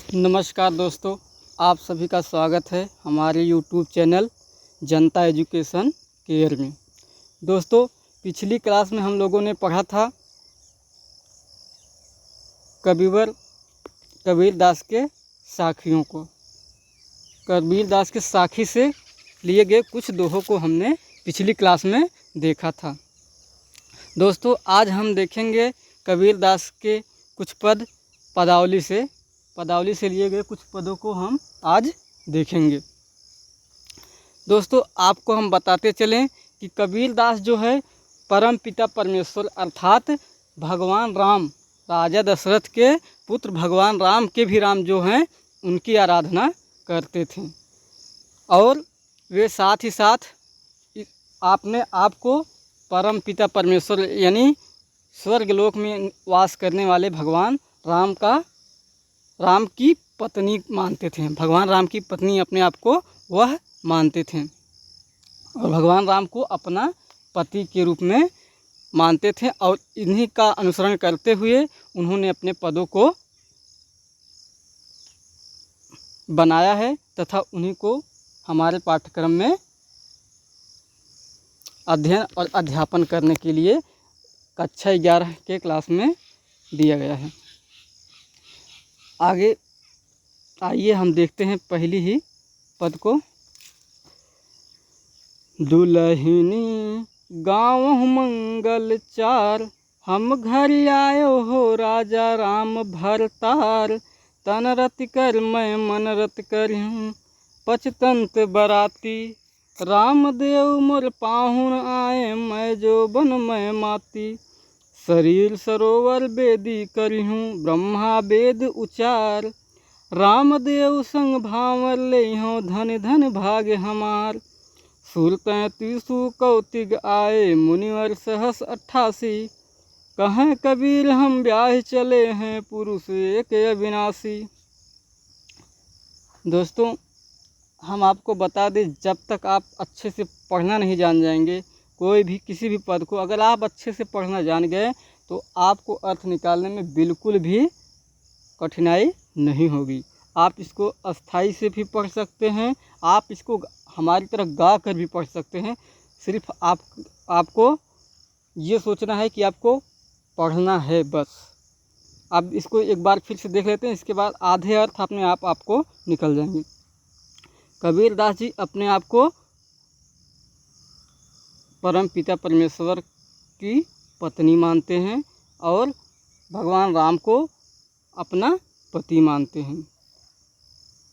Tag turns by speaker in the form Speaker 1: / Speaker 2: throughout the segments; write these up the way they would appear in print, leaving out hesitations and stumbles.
Speaker 1: नमस्कार दोस्तों, आप सभी का स्वागत है हमारे YouTube चैनल जनता एजुकेशन केयर में। दोस्तों, पिछली क्लास में हम लोगों ने पढ़ा था कबीरदास के साखियों को। कबीरदास के साखी से लिए गए कुछ दोहों को हमने पिछली क्लास में देखा था। दोस्तों, आज हम देखेंगे कबीरदास के कुछ पदावली से लिए गए कुछ पदों को हम आज देखेंगे। दोस्तों, आपको हम बताते चलें कि कबीरदास जो है परम पिता परमेश्वर अर्थात भगवान राम, राजा दशरथ के पुत्र भगवान राम के भी राम जो हैं उनकी आराधना करते थे। और वे साथ ही साथ आपने आपको परम पिता परमेश्वर यानी स्वर्गलोक में वास करने वाले भगवान राम की पत्नी मानते थे। भगवान राम की पत्नी अपने आप को वह मानते थे और भगवान राम को अपना पति के रूप में मानते थे। और इन्हीं का अनुसरण करते हुए उन्होंने अपने पदों को बनाया है तथा उन्हीं को हमारे पाठ्यक्रम में अध्ययन और अध्यापन करने के लिए कक्षा 11 के क्लास में दिया गया है। आगे आइए हम देखते हैं पहली ही पद को। दुल्हनी गाँव मंगल चार, हम घर आयो हो राजा राम भरतार। तन रत कर मैं मन रत करूँ पचतंत बराती। रामदेव मोर पाहुन आए मैं जो बन मैं माती। शरीर सरोवर बेदी करिहूँ ब्रह्मा वेद उचार। रामदेव संग भावर लेहो धन धन भाग्य हमार। सुर 33 कौतिक आए मुनिवर सहस 88। कहें कबीर हम ब्याह चले हैं पुरुष एक अविनाशी। दोस्तों, हम आपको बता दें, जब तक आप अच्छे से पढ़ना नहीं जान जाएंगे कोई भी किसी भी पद को, अगर आप अच्छे से पढ़ना जान गए तो आपको अर्थ निकालने में बिल्कुल भी कठिनाई नहीं होगी। आप इसको अस्थाई से भी पढ़ सकते हैं, आप इसको हमारी तरह गा कर भी पढ़ सकते हैं। सिर्फ आपको ये सोचना है कि आपको पढ़ना है बस। अब इसको एक बार फिर से देख लेते हैं, इसके बाद आधे अर्थ अपने आपको निकल जाएंगे। कबीरदास जी अपने आप को परम पिता परमेश्वर की पत्नी मानते हैं और भगवान राम को अपना पति मानते हैं।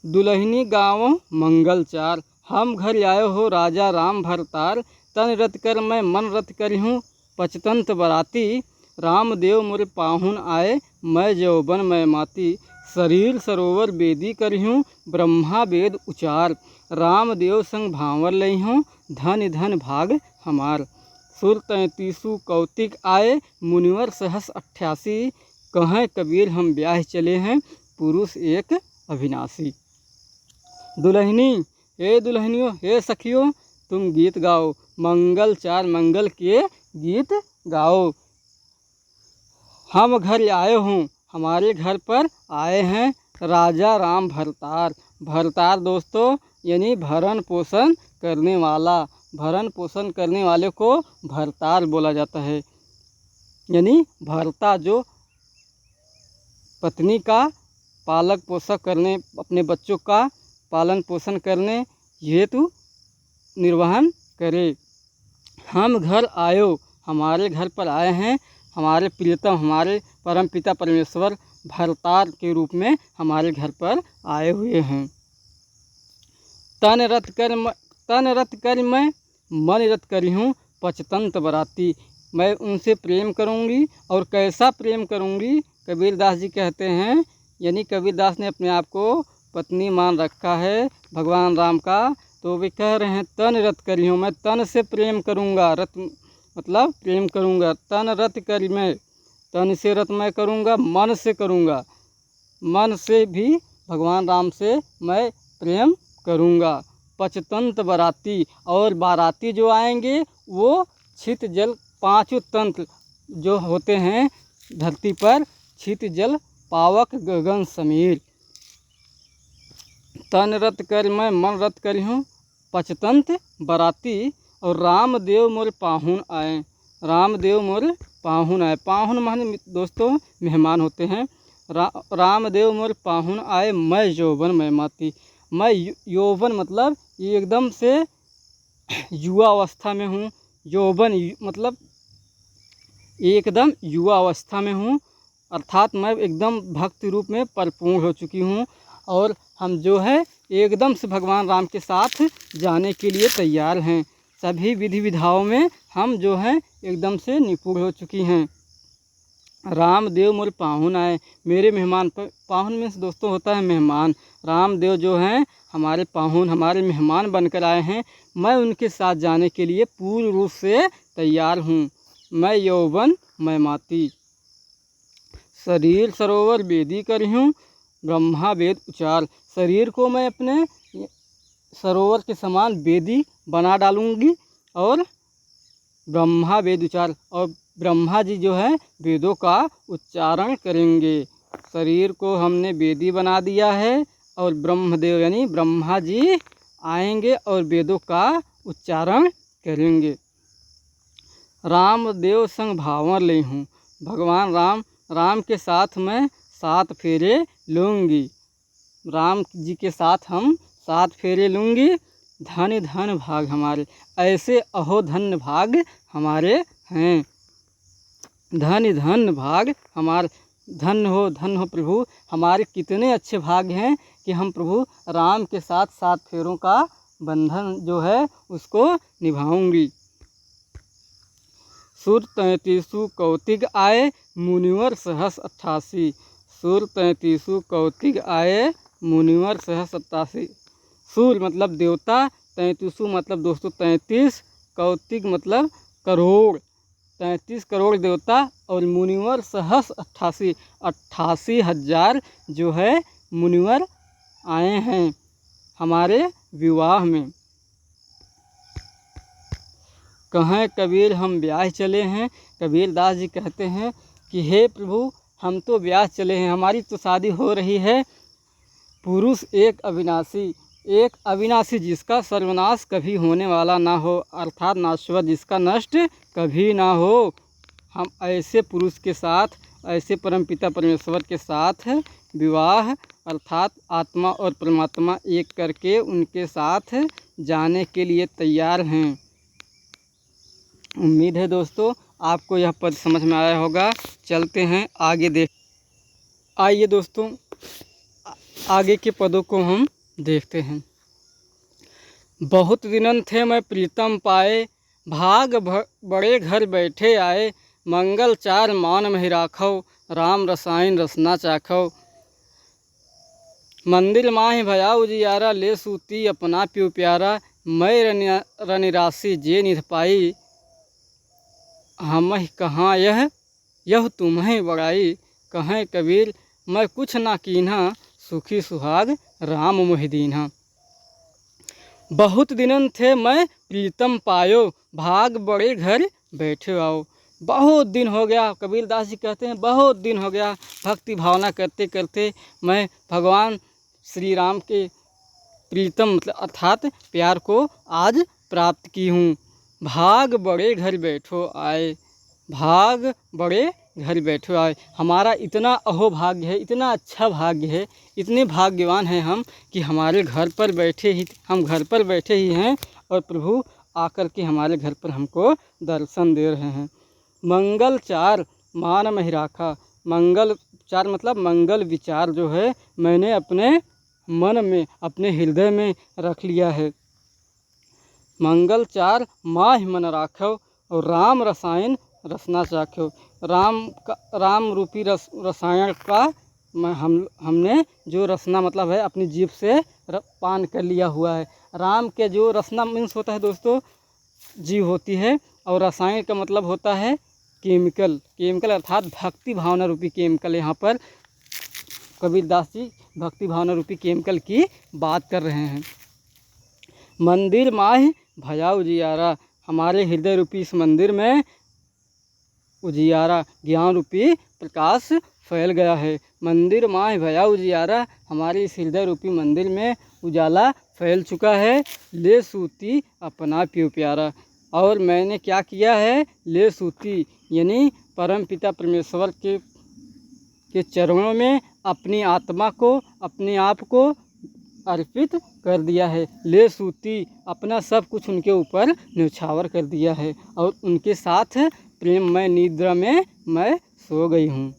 Speaker 1: दुल्हनी गाँव मंगल चार, हम घर आयो हो राजा राम भरतार। तन रत कर मैं मन रत करिहूँ पचतंत बराती। रामदेव मोर पाहुन आए मैं जौबन मैं माती। शरीर सरोवर बेदी करिहूँ ब्रह्मा वेद उचार। रामदेव संग भांवर लइहूँ धन धन भाग हमार। सुर 33 कौतिक आए मुनिवर सहस 88। कहें कबीर हम ब्याह चले हैं पुरुष एक अविनाशी। दुल्हनियों हे सखियों तुम गीत गाओ, मंगल चार मंगल के गीत गाओ। हम घर आए हूँ, हमारे घर पर आए हैं राजा राम भरतार। भरतार दोस्तों यानी भरण पोषण करने वाला, भरण पोषण करने वाले को भरतार बोला जाता है। यानी भरता जो पत्नी का पालक पोषक करने, अपने बच्चों का पालन पोषण करने हेतु निर्वहन करे। हम घर आयो, हमारे घर पर आए हैं हमारे प्रियतम, हमारे परम पिता परमेश्वर भरतार के रूप में हमारे घर पर आए हुए हैं। तन रत कर मैं मन रत करी हूँ पचतंत बराती। मैं उनसे प्रेम करूँगी और कैसा प्रेम करूँगी। कबीरदास जी कहते हैं, यानी कबीरदास ने अपने आप को पत्नी मान रखा है भगवान राम का, तो वे कह रहे हैं तन रत करी हूँ, मैं तन से प्रेम करूँगा। रत मतलब प्रेम करूँगा। तन रत करी मैं, तन से रत मैं करूँगा, मन से करूँगा, मन से भी भगवान राम से मैं प्रेम करूँगा। पचतंत बराती, और बाराती जो आएंगे वो छित जल, पांचों तंत्र जो होते हैं धरती पर, छित जल पावक गगन समीर, तन रत कर मैं मन रत करी हूँ, पचतंत बराती। और रामदेव मोर पाहुन आए, रामदेव मोर पाहुन आए। पाहुन माने दोस्तों मेहमान होते हैं। रामदेव मोर पाहुन आए, मैं यौवन मैं माती। मैं यौवन मतलब ये एकदम से युवा अवस्था में हूँ। यौवन मतलब एकदम युवा अवस्था में हूँ, अर्थात मैं एकदम भक्ति रूप में परिपूर्ण हो चुकी हूँ। और हम जो है एकदम से भगवान राम के साथ जाने के लिए तैयार हैं। सभी विधि विधाओं में हम जो हैं एकदम से निपुण हो चुकी हैं। रामदेव मोर पाहुन आए, मेरे मेहमान पर। पाहुन में से दोस्तों होता है मेहमान। रामदेव जो हैं हमारे पाहुन, हमारे मेहमान बनकर आए हैं। मैं उनके साथ जाने के लिए पूर्ण रूप से तैयार हूँ। मैं यौवन मैं माती, शरीर सरोवर वेदी करी हूँ, ब्रह्मा वेद उचार। शरीर को मैं अपने सरोवर के समान वेदी बना डालूँगी और ब्रह्मा वेद उचार, और ब्रह्मा जी जो है वेदों का उच्चारण करेंगे। शरीर को हमने वेदी बना दिया है और ब्रह्मदेव यानी ब्रह्मा जी आएंगे और वेदों का उच्चारण करेंगे। रामदेव संग भावर ले हूँ, भगवान राम के साथ मैं 7 फेरे लूँगी। राम जी के साथ हम 7 फेरे लूँगी। धन धन भाग हमारे, ऐसे अहो धन्य भाग हमारे हैं। धन धन भाग हमारे, धन हो प्रभु, हमारे कितने अच्छे भाग हैं कि हम प्रभु राम के साथ 7 फेरों का बंधन जो है उसको निभाऊंगी। सुर 33 कौतिक आए, मुनिवर सहस 88। सुर 33 कौतिक आए, मुनिवर सहस 88। सुर मतलब देवता, 33 मतलब दोस्तों 33, कौतिक मतलब करोड़, 33 करोड़ देवता, और मुनिवर सहस 88, 88,000 जो है मुनिवर आए हैं हमारे विवाह में। कहें कबीर हम ब्याह चले हैं, कबीर दास जी कहते हैं कि हे प्रभु हम तो ब्याह चले हैं, हमारी तो शादी हो रही है। पुरुष एक अविनाशी जिसका सर्वनाश कभी होने वाला ना हो, अर्थात नाश्वर जिसका नष्ट कभी ना हो। हम ऐसे पुरुष के साथ, ऐसे परमपिता परमेश्वर के साथ विवाह अर्थात आत्मा और परमात्मा एक करके उनके साथ जाने के लिए तैयार हैं। उम्मीद है दोस्तों आपको यह पद समझ में आया होगा। चलते हैं आगे देख। आइए दोस्तों आगे के पदों को हम देखते हैं। बहुत दिनन थे मैं प्रीतम पाए, भाग बड़े घर बैठे आए। मंगल 4 मान महि राखो, राम रसायन रसना चाखो। मंदिर माहि भया उजियारा, ले सूती अपना प्यू प्यारा। मैं रनिराशि जे निध पाई, हम कहाँ यह तुम्हें बड़ाई। कहें कबीर मैं कुछ ना कीन्हा, सुखी सुहाग राम मोहि दीन्हा। बहुत दिनन थे मैं प्रीतम पायो, भाग बड़े घर बैठे आओ। बहुत दिन हो गया, कबीर दास जी कहते हैं बहुत दिन हो गया भक्ति भावना करते करते मैं भगवान श्री राम के प्रीतम मतलब अर्थात प्यार को आज प्राप्त की हूँ। भाग बड़े घर बैठो आए, भाग बड़े घर बैठो आए। हमारा इतना अहोभाग्य है, इतना अच्छा भाग्य है, इतने भाग्यवान हैं हम कि हमारे घर पर बैठे ही हम घर पर बैठे ही हैं और प्रभु आकर के हमारे घर पर हमको दर्शन दे रहे हैं। मंगल 4 मान महि राखा, मंगल 4 मतलब मंगल विचार जो है मैंने अपने मन में अपने हृदय में रख लिया है। मंगल 4 माहि मन राखो और राम रसायन रसना चाखो। राम रूपी रसायन का हमने जो रसना मतलब है अपनी जीभ से पान कर लिया हुआ है। राम के जो रसना मीन्स होता है दोस्तों जीव होती है, और रसायन का मतलब होता है केमिकल अर्थात भक्ति भावना रूपी केमिकल। यहाँ पर कबीर दास जी भक्ति भावना रूपी केमिकल की बात कर रहे हैं। मंदिर माहि भया उजियारा, हमारे हृदय रूपी इस मंदिर में उजियारा, ज्ञान रूपी प्रकाश फैल गया है। मंदिर माह भया उजियारा, हमारे इस हृदय रूपी मंदिर में उजाला फैल चुका है। ले सूती अपना प्यो प्यारा, और मैंने क्या किया है, ले सूती यानी परमपिता परमेश्वर के चरणों में अपनी आत्मा को, अपने आप को अर्पित कर दिया है। ले सूती अपना सब कुछ उनके ऊपर न्यौछावर कर दिया है और उनके साथ प्रेममय निद्रा में मैं सो गई हूँ।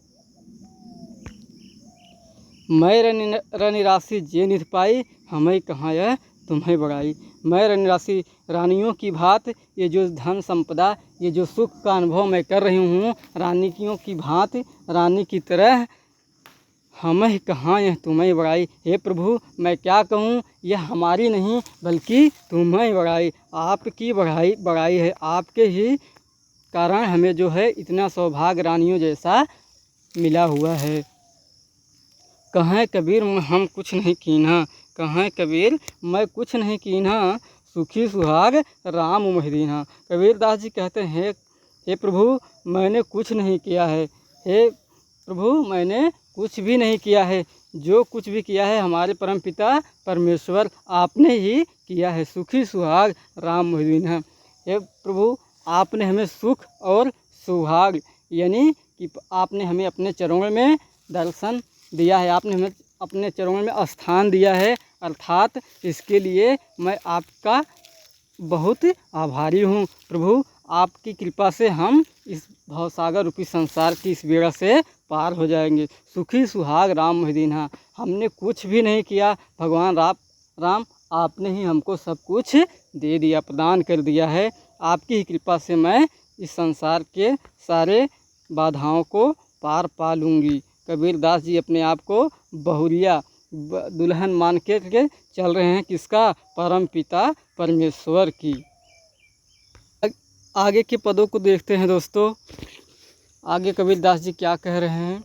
Speaker 1: मैं रनिराशि जे निध पाई, हमें कहाँ यह तुम्हें बड़ाई। मैं रनिराशि रानियों की भांति, ये जो धन संपदा, ये जो सुख का अनुभव मैं कर रही हूँ, रानियों की भांति, रानी की तरह, हमें कहाँ यह तुम्हें बड़ाई। हे प्रभु, मैं क्या कहूँ, यह हमारी नहीं बल्कि तुम्हें बड़ाई, आपकी बड़ाई है। आपके ही कारण हमें जो है इतना सौभाग्य रानियों जैसा मिला हुआ है। कहें कबीर हम कुछ नहीं कीन्हा, कहें कबीर मैं कुछ नहीं कीन्हा, सुखी सुहाग राम मोहिदीन्हा। कबीरदास जी कहते हैं, हे प्रभु मैंने कुछ नहीं किया है, हे प्रभु मैंने कुछ भी नहीं किया है, जो कुछ भी किया है हमारे परमपिता परमेश्वर आपने ही किया है। सुखी सुहाग राम मोहिदीन्हा। हे प्रभु आपने हमें सुख और सुहाग यानी कि आपने हमें अपने चरणों में दर्शन दिया है, आपने हमें अपने चरणों में स्थान दिया है, अर्थात इसके लिए मैं आपका बहुत आभारी हूँ। प्रभु आपकी कृपा से हम इस भवसागर रूपी संसार की इस बेड़ा से पार हो जाएंगे। सुखी सुहाग राम मोहिदीन्हा। हमने कुछ भी नहीं किया, भगवान राम आपने ही हमको सब कुछ दे दिया, प्रदान कर दिया है। आपकी ही कृपा से मैं इस संसार के सारे बाधाओं को पार पा लूँगी। कबीरदास जी अपने आप को बहुरिया दुल्हन मान के चल रहे हैं, किसका, परम पिता परमेश्वर की। आगे के पदों को देखते हैं दोस्तों। आगे कबीरदास जी क्या कह रहे हैं।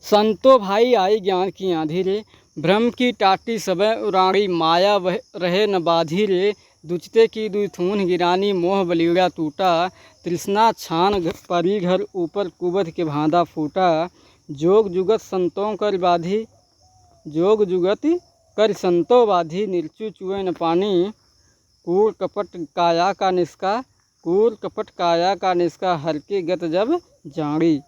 Speaker 1: संतो भाई आई ज्ञान की आंधी रे, भ्रम की टाटी सबे उराणी, माया वह रहे न बाधी रे, दुचते की दुई थून गिरानी, मोह बलिड़ा टूटा, तृष्णा छान परी घर ऊपर, कुबध के भांदा फूटा, जोग जुगत संतों कर बाधी, जोग जुगत कर संतो बाधी, निर्चु चुए न पानी, कूर कपट काया का निष्का, कूर कपट काया का निष्का, हर के गत जब जाड़ी,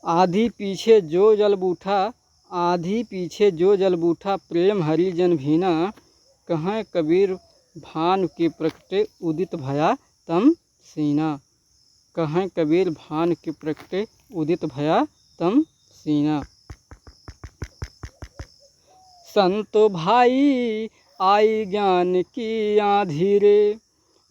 Speaker 1: आधी पीछे जो जल बूठा, आधी पीछे जो जल बूठा, प्रेम हरि जन भीना, कहें कबीर भानु के प्रकटे, उदित भया तम सीना, कहें कबीर भानु के प्रकटे, उदित भया तम सीना। संतो भाई आई ज्ञान की आंधी रे,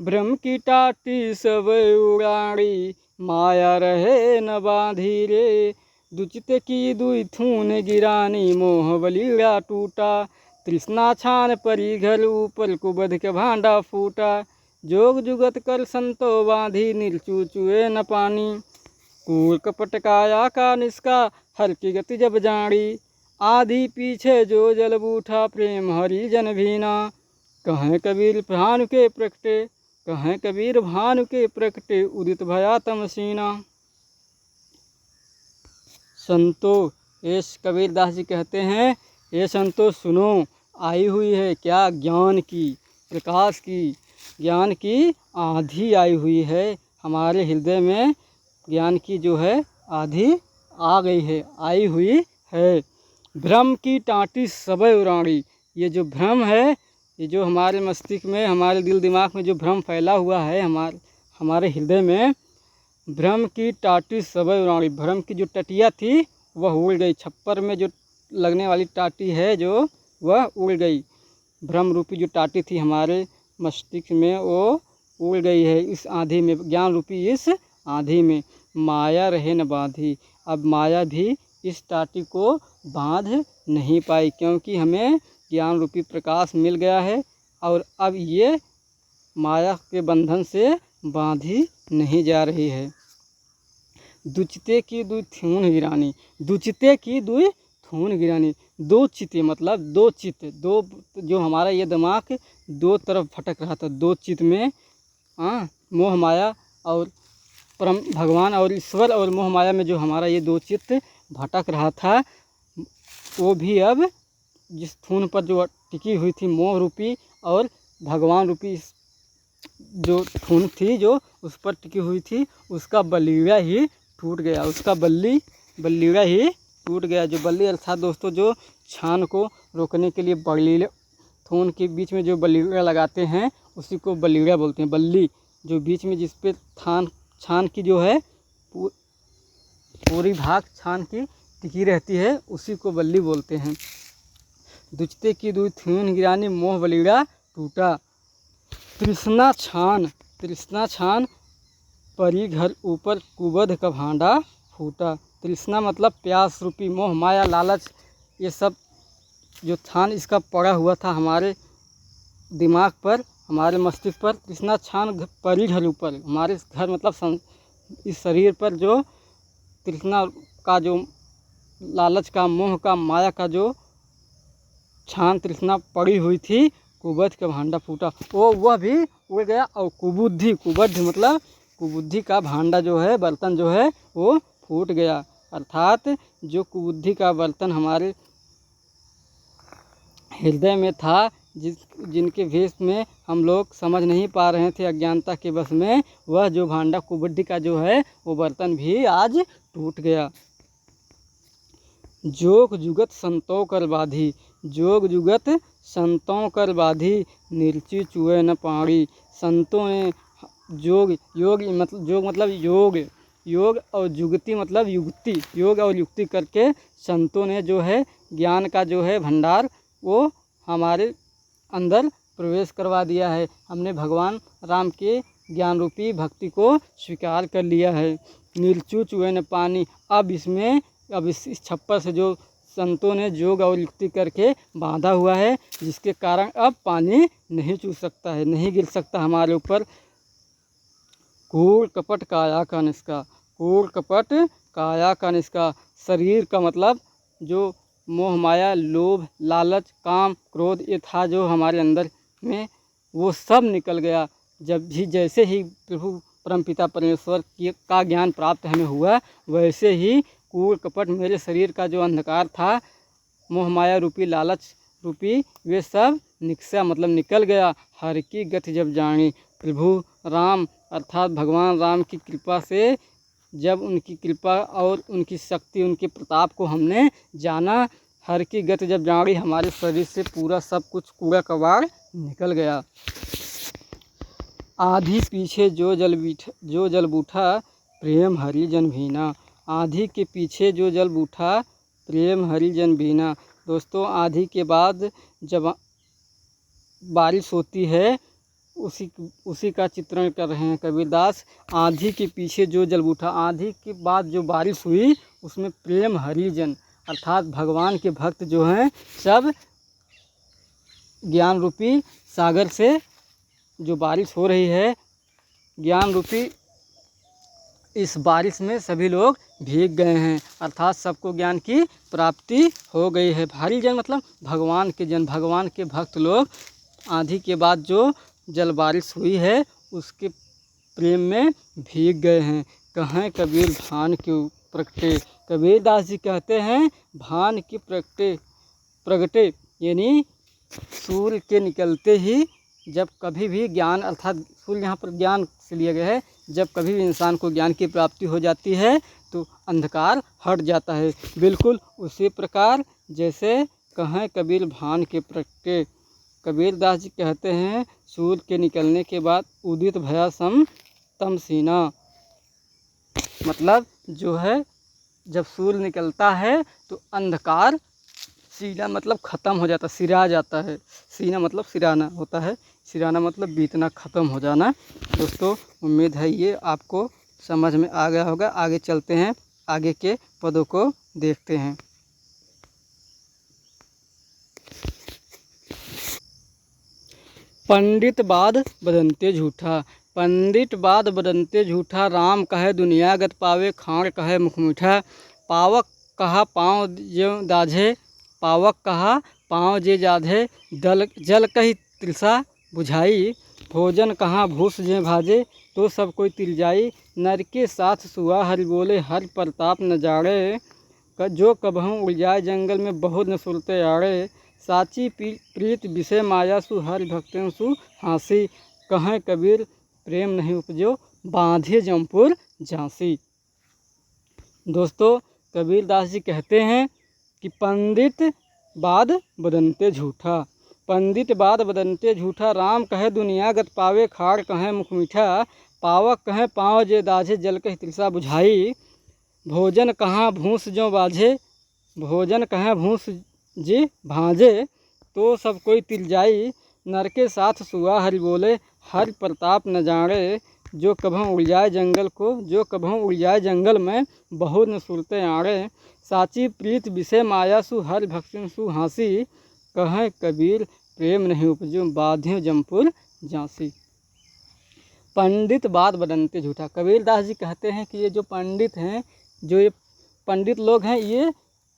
Speaker 1: भ्रम की टाटी सब उड़ाड़ी, माया रहे न बांधी रे, दुचित की दुई थून गिरानी, मोह बलिड़ा टूटा, तृष्णा छान परी घर ऊपर, कुबध के भांडा फूटा, जोग जुगत कर संतो बांधी, निर्चू चुए न पानी, कूर कपट काया का निष्का, हर की गति जब जाड़ी, आधी पीछे जो जल बूठा, प्रेम हरि जन भीना, कहें कबीर भानु के प्रकटे, कहें कबीर भानु के प्रकटे, उदित भया तम सीना। संतो, ये कबीरदास जी कहते हैं, ये संतो सुनो, आई हुई है क्या, ज्ञान की, प्रकाश की, ज्ञान की आंधी आई हुई है हमारे हृदय में, ज्ञान की जो है आंधी आ गई है, आई हुई है। भ्रम की टाटी सबे उराणी, ये जो भ्रम है, ये जो हमारे मस्तिष्क में, हमारे दिल दिमाग में जो भ्रम फैला हुआ है हमारे हृदय में, भ्रम की टाटी सबे उराणी, भ्रम की जो टटिया थी वह उड़ गई, छप्पर में जो लगने वाली टाटी है जो वह उड़ गई, भ्रम रूपी जो टाटी थी हमारे मस्तिष्क में वो उड़ गई है इस आंधी में, ज्ञान रूपी इस आंधी में। माया रहे न बांधी, अब माया भी इस टाटी को बांध नहीं पाई, क्योंकि हमें ज्ञान रूपी प्रकाश मिल गया है और अब ये माया के बंधन से बांधी नहीं जा रही है। दुचिते की दुई थून गिरानी, दुचिते की दुई थून गिरानी, दो चिते मतलब दो चित, दो जो हमारा ये दिमाग दो तरफ भटक रहा था, दो चित में मोह माया और परम भगवान और ईश्वर और मोह माया में जो हमारा ये दो चित्त भटक रहा था, वो भी अब जिस थून पर जो टिकी हुई थी मोह रूपी और भगवान रूपी जो थून थी जो उस पर टिकी हुई थी, उसका बल्लीड़ा ही टूट गया, उसका बल्लीड़ा ही टूट गया। जो बल्ली अर्थात दोस्तों जो छान को रोकने के लिए बल्लीड़ा थून के बीच में जो बल्लीड़ा लगाते हैं उसी को बल्लीड़ा बोलते हैं। बल्ली जो बीच में जिस पे छान की जो है पूरी भाग छान की टिकी रहती है उसी को बल्ली बोलते हैं। दुचते की दुई थून गिरानी मोह बल्लीड़ा टूटा। तृष्णा छान परी घर ऊपर कुबध का भांडा फूटा। तृष्णा मतलब प्यास रूपी मोह माया लालच, ये सब जो छान इसका पड़ा हुआ था हमारे दिमाग पर, हमारे मस्तिष्क पर। तृष्णा छान परी घर ऊपर, हमारे घर मतलब इस शरीर पर जो तृष्णा का जो लालच का मोह का माया का जो छान तृष्णा पड़ी हुई थी, कुबध का भांडा फूटा, वह भी उड़ गया। और कुबुद्ध मतलब कुबुद्धि का भांडा जो है, बर्तन जो है वो फूट गया। अर्थात जो कुबुद्धि का बर्तन हमारे हृदय में था, जिनके भेष में हम लोग समझ नहीं पा रहे थे अज्ञानता के बस में, वह जो भांडा कुबुद्धि का जो है वो बर्तन भी आज टूट गया। जोग जुगत संतों कर बाधी, जोग जुगत संतों कर बाधी, निर्ची चुए न पाड़ी। संतों ने योग मतलब योग और जुगति मतलब युक्ति, योग और युक्ति करके संतों ने जो है ज्ञान का जो है भंडार वो हमारे अंदर प्रवेश करवा दिया है। हमने भगवान राम के ज्ञान रूपी भक्ति को स्वीकार कर लिया है। निर्चु चुए न पानी, अब इस छप्पर से जो संतों ने योग और युक्ति करके बांधा हुआ है, जिसके कारण अब पानी नहीं चू सकता है, नहीं गिर सकता हमारे ऊपर। कूड़ कपट काया का निष्का, कूड़ कपट काया का निष्का, शरीर का मतलब जो मोह माया लोभ लालच काम क्रोध ये था जो हमारे अंदर में, वो सब निकल गया। जैसे ही प्रभु परमपिता परमेश्वर का ज्ञान प्राप्त हमें हुआ, वैसे ही कूड़ कपट मेरे शरीर का जो अंधकार था, मोह माया रूपी लालच रूपी, वे सब निकसा मतलब निकल गया। हर की गति जब जानी, प्रभु राम अर्थात भगवान राम की कृपा से जब उनकी कृपा और उनकी शक्ति उनके प्रताप को हमने जाना, हर की गति जब जानी, हमारे शरीर से पूरा सब कुछ कूड़ा कबाड़ निकल गया। आधी पीछे जो जल बूठा प्रेम हरि जन भीना, आधी के पीछे जो जल बूठा प्रेम हरि जन भीना। दोस्तों आधी के बाद जब बारिश होती है उसी का चित्रण कर रहे हैं कबीरदास। आंधी के पीछे जो जल उठा, आंधी के बाद जो बारिश हुई उसमें प्रेम हरिजन अर्थात भगवान के भक्त जो हैं सब ज्ञान रूपी सागर से जो बारिश हो रही है, ज्ञान रूपी इस बारिश में सभी लोग भीग गए हैं, अर्थात सबको ज्ञान की प्राप्ति हो गई है। भारी जन मतलब भगवान के जन, भगवान के भक्त लोग आंधी के बाद जो जल बारिश हुई है उसके प्रेम में भीग गए हैं। कहें कबीर भान क्यों प्रगटे, कबीरदास जी कहते हैं भान की प्रगटे यानी सूर्य के निकलते ही जब कभी भी ज्ञान अर्थात सूर्य यहाँ पर ज्ञान से लिया गया है, जब कभी भी इंसान को ज्ञान की प्राप्ति हो जाती है तो अंधकार हट जाता है। बिल्कुल उसी प्रकार जैसे कहें कबीर भान के प्रगटे, कबीरदास जी कहते हैं सूर्य के निकलने के बाद उदित भया सम तम सीना, मतलब जो है जब सूर्य निकलता है तो अंधकार सीना मतलब ख़त्म हो जाता, सिरा जाता है। सीना मतलब सिराना होता है, सिराना मतलब बीतना, ख़त्म हो जाना। दोस्तों उम्मीद है ये आपको समझ में आ गया होगा। आगे चलते हैं, आगे के पदों को देखते हैं। पंडित बाद बदनते झूठा, पंडित बाद बदनते झूठा, राम कहे दुनियागत पावे, खाण कहे मुख मीठा। पावक कहा पाँव जो दाझे, पावक कहा पाँव जे जाधे, जल कही तृषा बुझाई। भोजन कहाँ भूस जे भाजे, तो सब कोई तिल जाई। नर के साथ सुआ हरि बोले, हर प्रताप न जाड़े। जो कबहूँ उलझाए जंगल में, बहुत न सुरते आड़े। साची प्रीत विषय माया सु, हरि भक्तन सु हाँसी। कहें कबीर प्रेम नहीं उपजो, बांधे जमपुर झांसी। दोस्तों, कबीरदास जी कहते हैं कि पंडित बाद बदनते झूठा, पंडित बाद बदनते झूठा। राम कहे दुनिया गत पावे, खाड़ कहे मुख मीठा। पावक कहे पाँव जे दाझे, जल कहे तृषा बुझाई। भोजन कहाँ भूस जो बाझे, भोजन कहें भूस जे भांजे, तो सब कोई तिल जाई। नर के साथ सुआ हरि बोले, हरि प्रताप न जाने। जो कभों उलझाए जंगल को, जो कभों उलझाए जंगल में, बहुत न सुरते आड़े। साची प्रीत विषय माया सु, हरि भक्तन सु हाँसी। कहें कबीर प्रेम नहीं उपजो, बांधे जमपुर झांसी। पंडित बात बदनते झूठा। कबीरदास जी कहते हैं कि ये जो पंडित हैं, जो ये पंडित लोग हैं, ये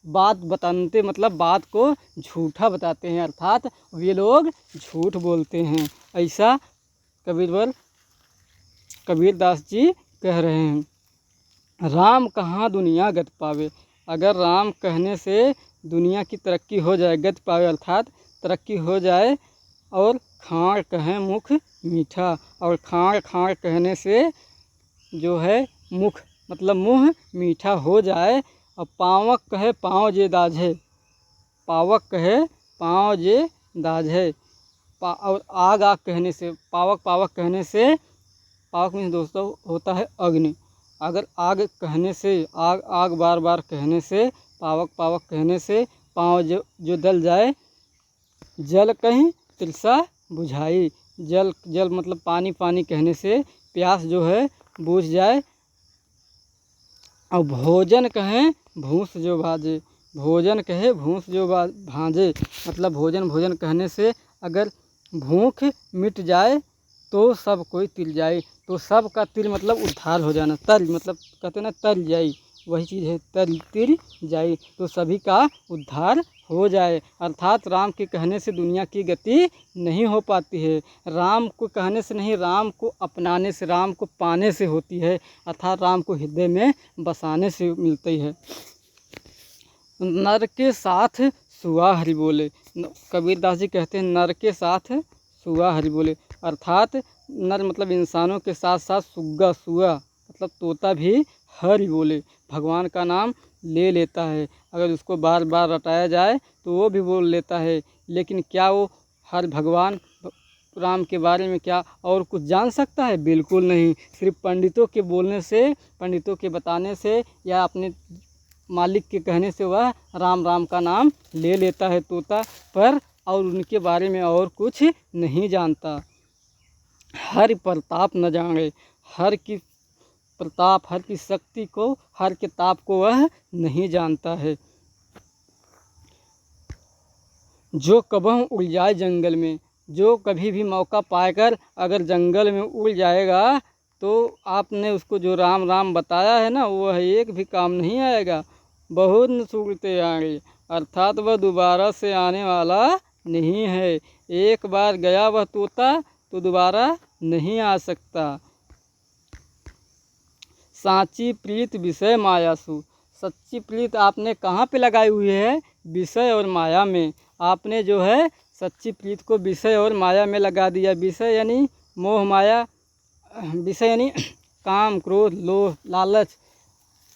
Speaker 1: बात बताते मतलब बात को झूठा बताते हैं, अर्थात ये लोग झूठ बोलते हैं। ऐसा कबीरदास जी कह रहे हैं। राम कहाँ दुनिया गति पावे, अगर राम कहने से दुनिया की तरक्की हो जाए, गति पावे अर्थात तरक्की हो जाए। और खाड़ कहें मुख मीठा, और खाड़ खाड़ कहने से जो है मुख मतलब मुँह मीठा हो जाए। और पावक कहे पाँव जे दाझे, पावक कहे पाँव जे दाझे। और आग आग कहने से, पावक पावक कहने से, पावक में दोस्तों होता है अग्नि। अगर आग कहने से, आग आग बार बार कहने से, पावक पावक कहने से पाँव जो दल जाए। जल कहीं तृषा बुझाई, जल जल मतलब पानी पानी कहने से प्यास जो है बुझ जाए। और भोजन कहें भूस जो भाजे, भोजन कहे भूस जो भांजे, मतलब भोजन भोजन कहने से अगर भूख मिट जाए तो सब कोई तिल जाए। तो सब का तिल मतलब उद्धार हो जाना, तल मतलब कहते हैं ना तल जाई, वही चीज़ है तिल जाई, तो सभी का उद्धार हो जाए। अर्थात राम के कहने से दुनिया की गति नहीं हो पाती है, राम को कहने से नहीं, राम को अपनाने से, राम को पाने से होती है, अर्थात राम को हृदय में बसाने से मिलती है। नर के साथ सुआ हरि बोले, कबीरदास जी कहते हैं नर के साथ सुआ हरि बोले, अर्थात नर मतलब इंसानों के साथ साथ सुग्गा, सुआ मतलब तोता भी हरि बोले, भगवान का नाम ले लेता है। अगर उसको बार बार रटाया जाए तो वो भी बोल लेता है। लेकिन क्या वो हर भगवान राम के बारे में क्या और कुछ जान सकता है? बिल्कुल नहीं। सिर्फ पंडितों के बोलने से, पंडितों के बताने से या अपने मालिक के कहने से वह राम राम का नाम ले लेता है तोता, पर और उनके बारे में और कुछ नहीं जानता। हर प्रताप न जाने, हर की प्रताप, हर की शक्ति को, हर के ताप को वह नहीं जानता है। जो कबहू उड़ जाए जंगल में, जो कभी भी मौका पाकर अगर जंगल में उड़ जाएगा तो आपने उसको जो राम राम बताया है ना, वह एक भी काम नहीं आएगा, बहुत न सूझते आएंगे, अर्थात वह दोबारा से आने वाला नहीं है। एक बार गया वह तोता तो दोबारा नहीं आ सकता। साची प्रीत विषय मायासु, सच्ची प्रीत आपने कहाँ पे लगाई हुई है? विषय और माया में। आपने जो है सच्ची प्रीत को विषय और माया में लगा दिया। विषय यानी मोह माया, विषय यानी काम क्रोध लोभ लालच,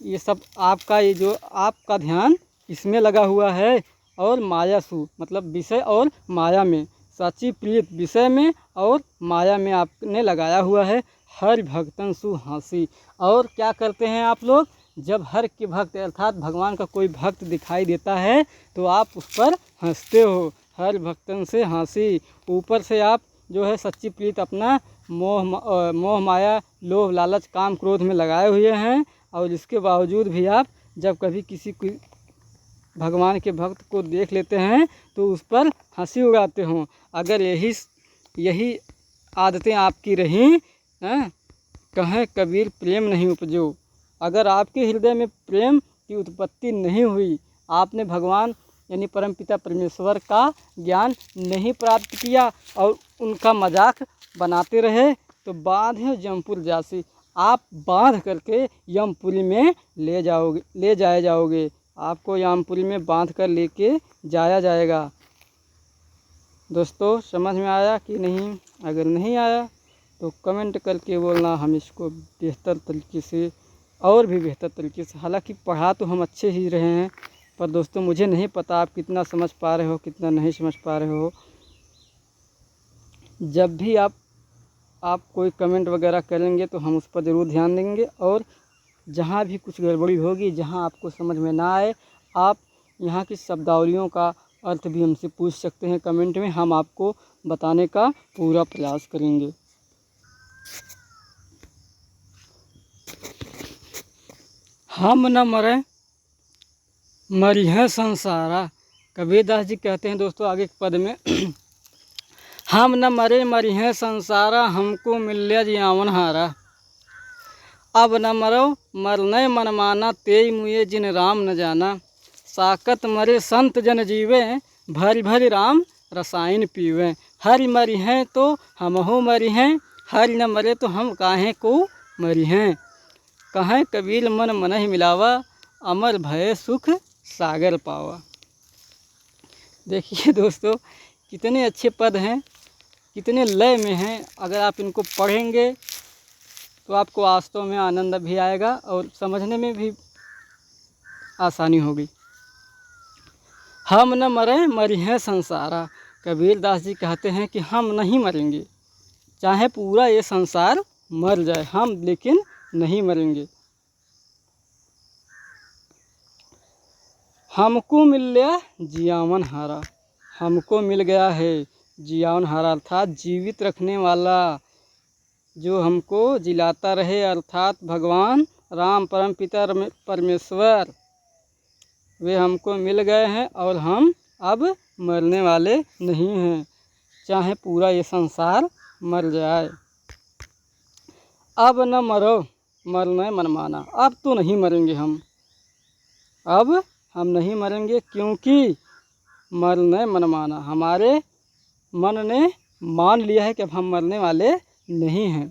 Speaker 1: ये सब आपका, ये जो आपका ध्यान इसमें लगा हुआ है। और मायासु मतलब विषय और माया में, सच्ची प्रीत विषय में और माया में आपने लगाया हुआ है। हर भक्तन सु हाँसी, और क्या करते हैं आप लोग? जब हर के भक्त अर्थात भगवान का कोई भक्त दिखाई देता है तो आप उस पर हंसते हो। हर भक्तन से हाँसी, ऊपर से आप जो है सच्ची प्रीत अपना मोह माया लोभ लालच काम क्रोध में लगाए हुए हैं, और इसके बावजूद भी आप जब कभी किसी भगवान के भक्त को देख लेते हैं तो उस पर हंसी उड़ाते हो। अगर यही आदतें आपकी रहीं, कहें कबीर प्रेम नहीं उपजो, अगर आपके हृदय में प्रेम की उत्पत्ति नहीं हुई, आपने भगवान यानी परमपिता परमेश्वर का ज्ञान नहीं प्राप्त किया और उनका मजाक बनाते रहे तो बांधे जमपुर जासी। आप बांध करके यमपुरी में ले जाए जाओगे। आपको यमपुरी में बांध कर लेके जाया जाएगा। दोस्तों समझ में आया कि नहीं? अगर नहीं आया तो कमेंट करके बोलना, हम इसको बेहतर तरीके से और भी बेहतर तरीके से, हालांकि पढ़ा तो हम अच्छे ही रहे हैं, पर दोस्तों मुझे नहीं पता आप कितना समझ पा रहे हो कितना नहीं समझ पा रहे हो। जब भी आप कोई कमेंट वगैरह करेंगे तो हम उस पर ज़रूर ध्यान देंगे, और जहाँ भी कुछ गड़बड़ी होगी, जहाँ आपको समझ में ना आए, आप यहाँ की शब्दावलियों का अर्थ भी हमसे पूछ सकते हैं कमेंट में। हम आपको बताने का पूरा प्रयास करेंगे। हम न मरे मरिह संसारा। कबीरदास जी कहते हैं दोस्तों आगे के पद में हम न मरे मरिह संसारा, हमको मिल्या जियावन हारा। अब न मरो मरने मन माना, तेई मुए जिन राम न जाना। साकत मरे संत जन जीवे, भरी भरी राम रसायन पीवे। हरि मरी हैं तो हमहु मरी हैं, हरि न मरे तो हम काहे को मरी हैं। कहें कबीर मन मन ही मिलावा, अमर भय सुख सागर पावा। देखिए दोस्तों कितने अच्छे पद हैं, कितने लय में हैं। अगर आप इनको पढ़ेंगे तो आपको वास्तव में आनंद भी आएगा और समझने में भी आसानी होगी। हम न मरे मरिह संसारा। कबीरदास जी कहते हैं कि हम नहीं मरेंगे, चाहे पूरा ये संसार मर जाए, हम लेकिन नहीं मरेंगे। हमको मिल गया जियावन हारा। हमको मिल गया है जियावन हारा, अर्थात जीवित रखने वाला, जो हमको जिलाता रहे, अर्थात भगवान राम परमपिता परमेश्वर, वे हमको मिल गए हैं और हम अब मरने वाले नहीं हैं, चाहे पूरा ये संसार मर जाए। अब न मरो मरने मन माना। अब तो नहीं मरेंगे हम, अब हम नहीं मरेंगे, क्योंकि मरने मन माना, हमारे मन ने मान लिया है कि अब हम मरने वाले नहीं हैं।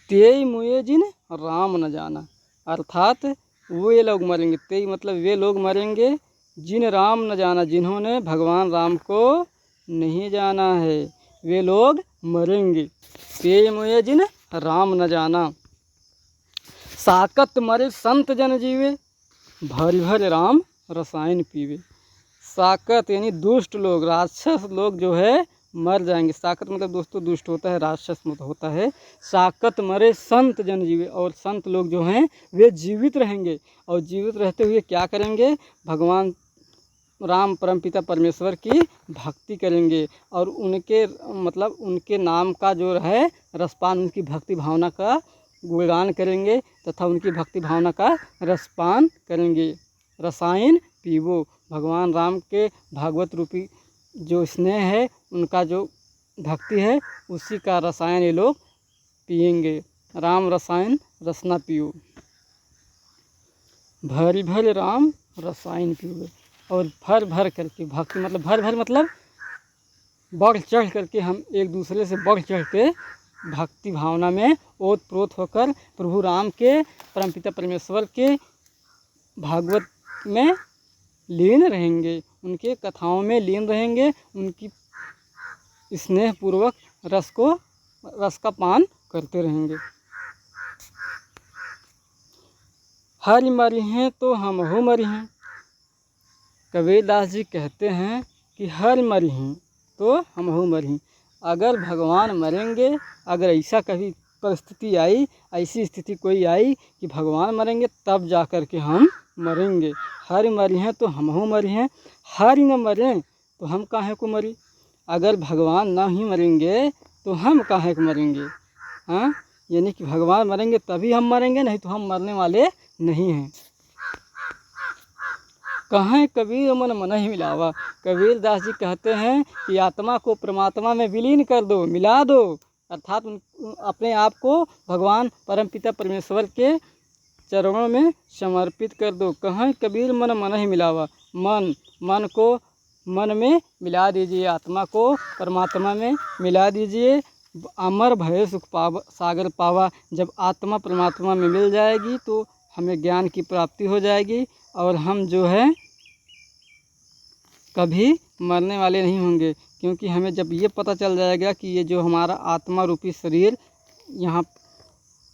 Speaker 1: तेई मुए जिन राम न जाना, अर्थात वे लोग मरेंगे, तेई मतलब वे लोग मरेंगे, जिन राम न जाना, जिन्होंने भगवान राम को नहीं जाना है, वे लोग मरेंगे। तेई मुए जिन राम न जाना। साकत मरे संत जन जीवे, भरी भरी राम रसायन पीवे। साकत यानी दुष्ट लोग, राक्षस लोग जो है मर जाएंगे। साकत मतलब दोस्तों दुष्ट होता है, राक्षस मतलब होता है। साकत मरे संत जन जीवे, और संत लोग जो हैं वे जीवित रहेंगे, और जीवित रहते हुए क्या करेंगे? भगवान राम परमपिता परमेश्वर की भक्ति करेंगे, और उनके मतलब उनके नाम का जो है रसपान, उनकी भक्ति भावना का गुणगान करेंगे तथा उनकी भक्ति भावना का रसपान करेंगे। रसायन पीवो, भगवान राम के भागवत रूपी जो स्नेह है, उनका जो भक्ति है, उसी का रसायन ये लोग पिएंगे। राम रसायन रसना पियो, भरी भरी राम रसायन पियो। और भर भर करके भक्ति मतलब भर भर मतलब बढ़ चढ़ करके, हम एक दूसरे से बढ़ चढ़ के भक्ति भावना में ओत प्रोत होकर प्रभु राम के परमपिता परमेश्वर के भागवत में लीन रहेंगे, उनके कथाओं में लीन रहेंगे, उनकी स्नेहपूर्वक रस का पान करते रहेंगे। हरि मरी हैं तो हमहु मरी हैं। कबीरदास जी कहते हैं कि हरि मरी हैं तो हमहु मरी हैं। अगर भगवान मरेंगे, अगर ऐसा कभी परिस्थिति आई, ऐसी स्थिति कोई आई कि भगवान मरेंगे, तब जा कर के हम मरेंगे। हरि मरी हैं तो हमहु मरी हैं, हरि न मरें तो हम काहे को मरी। अगर भगवान ना ही मरेंगे तो हम काहे को मरेंगे? हाँ, यानी कि भगवान मरेंगे तभी हम मरेंगे, नहीं तो हम मरने वाले नहीं हैं। कहें कबीर मन मन ही मिलावा। कबीरदास जी कहते हैं कि आत्मा को परमात्मा में विलीन कर दो, मिला दो, अर्थात अपने आप को भगवान परमपिता परमेश्वर के चरणों में समर्पित कर दो। कहें कबीर मन मन ही मिलावा। मन को मन में मिला दीजिए, आत्मा को परमात्मा में मिला दीजिए। अमर भय सुख सागर पावा। जब आत्मा परमात्मा में मिल जाएगी तो हमें ज्ञान की प्राप्ति हो जाएगी और हम जो है कभी मरने वाले नहीं होंगे। क्योंकि हमें जब ये पता चल जाएगा कि ये जो हमारा आत्मा रूपी शरीर यहाँ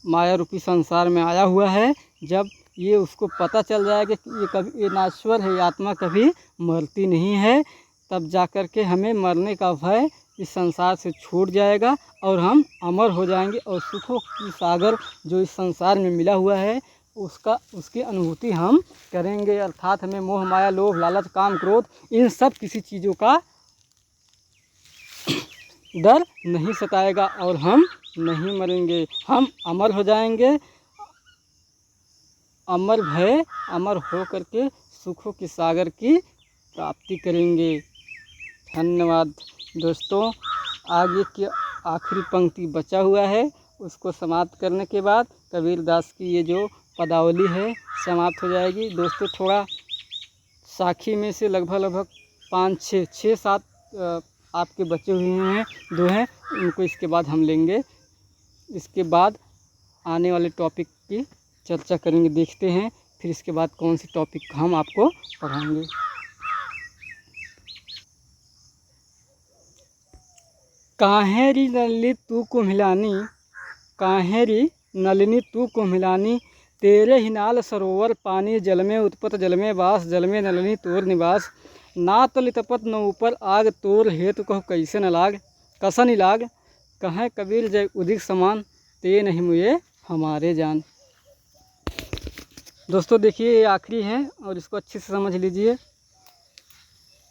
Speaker 1: माया रूपी संसार में आया हुआ है, जब ये उसको पता चल जाएगा कि ये नाश्वर है, ये आत्मा कभी मरती नहीं है, तब जा कर के हमें मरने का भय इस संसार से छूट जाएगा और हम अमर हो जाएंगे और सुखों की सागर जो इस संसार में मिला हुआ है उसकी अनुभूति हम करेंगे। अर्थात हमें मोह माया लोभ लालच काम क्रोध इन सब किसी चीज़ों का डर नहीं सताएगा और हम नहीं मरेंगे, हम अमर हो जाएंगे। अमर भय अमर हो करके सुखों के सागर की प्राप्ति करेंगे। धन्यवाद दोस्तों। आगे की आखिरी पंक्ति बचा हुआ है, उसको समाप्त करने के बाद कबीरदास की ये जो पदावली है समाप्त हो जाएगी। दोस्तों थोड़ा साखी में से लगभग 5-6-7 आपके बचे हुए हैं, 2 हैं, उनको इसके बाद हम लेंगे। इसके बाद आने वाले टॉपिक की चर्चा करेंगे, देखते हैं फिर इसके बाद कौन सी टॉपिक हम आपको पढ़ाएंगे। काहे री नलिनी तू को मिलानी, काहे री नलिनी तू को मिलानी, तेरे ही नाल सरोवर पानी, जल में उत्पत जल में वास, जल में नलिनी तोर निवास। ना तल तपत न ऊपर आग, तोर हेतु कहो कैसे न लाग, कसन ही लाग। कहें कबीर जय उदिक समान, ते नहीं मुए हमारे जान। दोस्तों देखिए ये आखिरी है और इसको अच्छे से समझ लीजिए।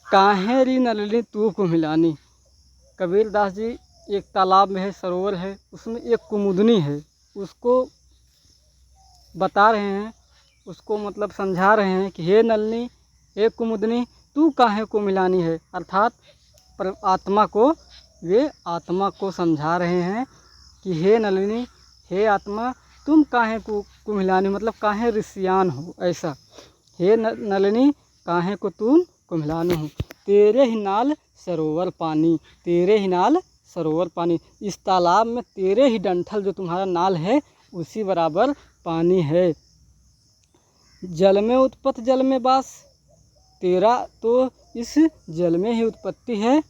Speaker 1: काहे री नलिनी तू को मिलानी, कबीरदास जी एक तालाब में है, सरोवर है, उसमें एक कुमुदनी है, उसको बता रहे हैं, उसको मतलब समझा रहे हैं कि हे नलिनी, हे कुमुदनी, तू काहे को मिलानी है। अर्थात पर आत्मा को, वे आत्मा को समझा रहे हैं कि हे नलिनी, हे आत्मा, तुम काहे को मिलानी, मतलब काहे ऋषियान हो ऐसा। हे नलिनी, काहे को तुम कुम्हिलान हो। तेरे ही नाल सरोवर पानी, तेरे ही नाल सरोवर पानी, इस तालाब में तेरे ही डंठल जो तुम्हारा नाल है उसी बराबर पानी है। जल में उत्पत्ति जल में वास, तेरा तो इस जल में ही उत्पत्ति है।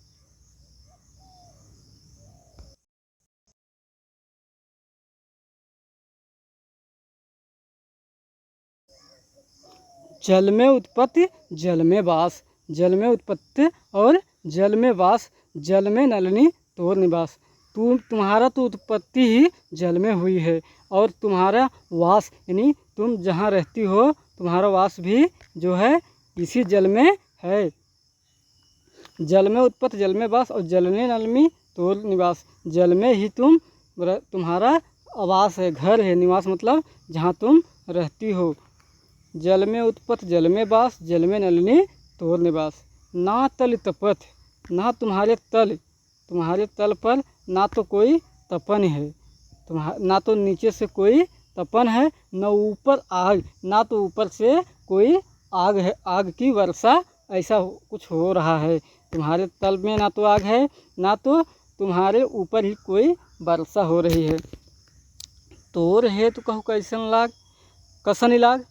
Speaker 1: जल में उत्पत्ति जल में वास, जल में उत्पत्ति और जल में वास, जल में नलिनी तोर निवास। तुम्हारा तो उत्पत्ति ही जल में हुई है और तुम्हारा वास यानी तुम जहाँ रहती हो तुम्हारा वास भी जो है इसी जल में है। जल में उत्पत्ति जल में वास और जल में नलिनी तोर निवास, जल में ही तुम्हारा आवास है, घर है, निवास मतलब जहाँ तुम रहती हो। जल में उत्पत्ति जल में वास, जल में नलिनी तोर निवास। ना तल तपत, ना तुम्हारे तल पर ना तो कोई तपन है, ना तो नीचे से कोई तपन है, न ऊपर आग, ना तो ऊपर से कोई आग है, आग की वर्षा ऐसा कुछ हो रहा है। तुम्हारे तल में ना तो आग है, ना तो तुम्हारे ऊपर ही कोई वर्षा हो रही है। तोर हेतु कहो कैसन लाग, कसन लाग।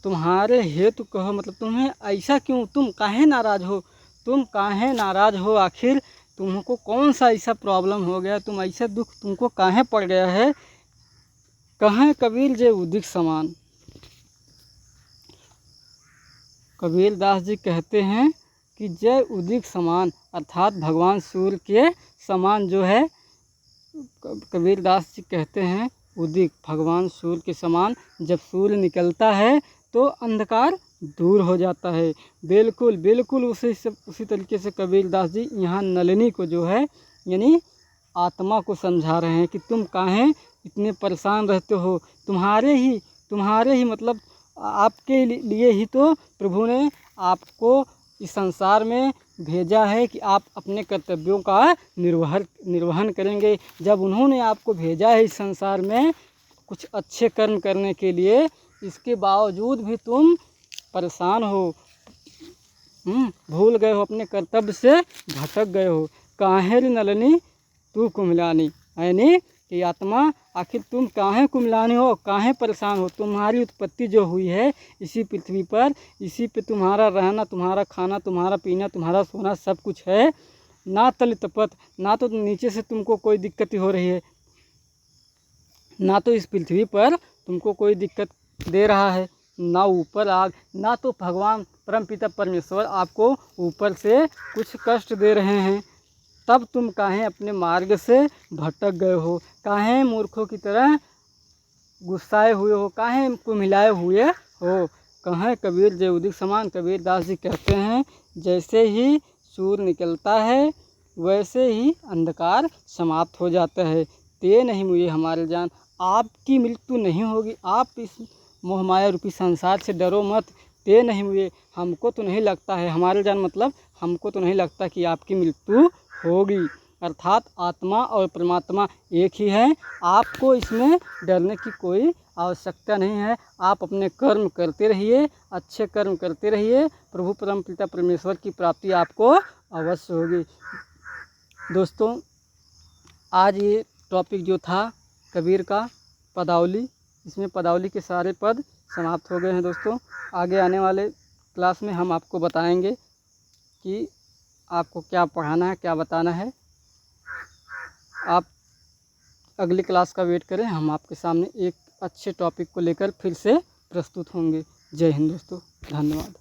Speaker 1: तुम्हारे हेतु कहो मतलब तुम्हें ऐसा क्यों, तुम काहे नाराज़ हो, तुम काहे नाराज़ हो, आखिर तुमको कौन सा ऐसा प्रॉब्लम हो गया, तुम ऐसा दुख तुमको काहे पड़ गया है। कहें कबीर जय उदिक समान, कबीरदास जी कहते हैं कि जय उदिक समान अर्थात भगवान सूर्य के समान जो है, कबीरदास जी कहते हैं उदिक भगवान सूर्य के समान। जब सूर्य निकलता है तो अंधकार दूर हो जाता है। बिल्कुल बिल्कुल उसी तरीके से कबीरदास जी यहाँ नलिनी को जो है यानी आत्मा को समझा रहे हैं कि तुम काहे इतने परेशान रहते हो। तुम्हारे ही मतलब आपके लिए ही तो प्रभु ने आपको इस संसार में भेजा है कि आप अपने कर्तव्यों का निर्वहन करेंगे। जब उन्होंने आपको भेजा है इस संसार में कुछ अच्छे कर्म करने के लिए, इसके बावजूद भी तुम परेशान हो, भूल गए हो अपने कर्तव्य से भटक गए हो। काहे रे नलनी तू कुम्हलानी, यानी कि आत्मा आखिर तुम काहे कुम्हलानी हो, काहे परेशान हो। तुम्हारी उत्पत्ति जो हुई है इसी पृथ्वी पर, इसी पे तुम्हारा रहना, तुम्हारा खाना, तुम्हारा पीना, तुम्हारा सोना सब कुछ है। ना तल तपत, ना तो नीचे से तुमको कोई दिक्कत हो रही है, ना तो इस पृथ्वी पर तुमको कोई दिक्कत दे रहा है, ना ऊपर आग, ना तो भगवान परमपिता परमेश्वर आपको ऊपर से कुछ कष्ट दे रहे हैं। तब तुम काहे अपने मार्ग से भटक गए हो, काहे मूर्खों की तरह गुस्साए हुए हो, काहे कुम्हिलाए हुए हो। कहें कबीर जय उदित समान, कबीर दास जी कहते हैं जैसे ही सूर्य निकलता है वैसे ही अंधकार समाप्त हो जाता है। ते नहीं मुझे हमारे जान, आपकी मृत्यु नहीं होगी, आप इस मोहमाया रूपी संसार से डरो मत। ते नहीं मुझे, हमको तो नहीं लगता है, हमारे जान मतलब हमको तो नहीं लगता कि आपकी मृत्यु होगी। अर्थात आत्मा और परमात्मा एक ही है, आपको इसमें डरने की कोई आवश्यकता नहीं है। आप अपने कर्म करते रहिए, अच्छे कर्म करते रहिए, प्रभु परमपिता परमेश्वर की प्राप्ति आपको अवश्य होगी। दोस्तों, आज ये टॉपिक जो था कबीर का पदावली, इसमें पदावली के सारे पद समाप्त हो गए हैं। दोस्तों, आगे आने वाले क्लास में हम आपको बताएंगे कि आपको क्या पढ़ाना है, क्या बताना है। आप अगली क्लास का वेट करें, हम आपके सामने एक अच्छे टॉपिक को लेकर फिर से प्रस्तुत होंगे। जय हिंद दोस्तों, धन्यवाद।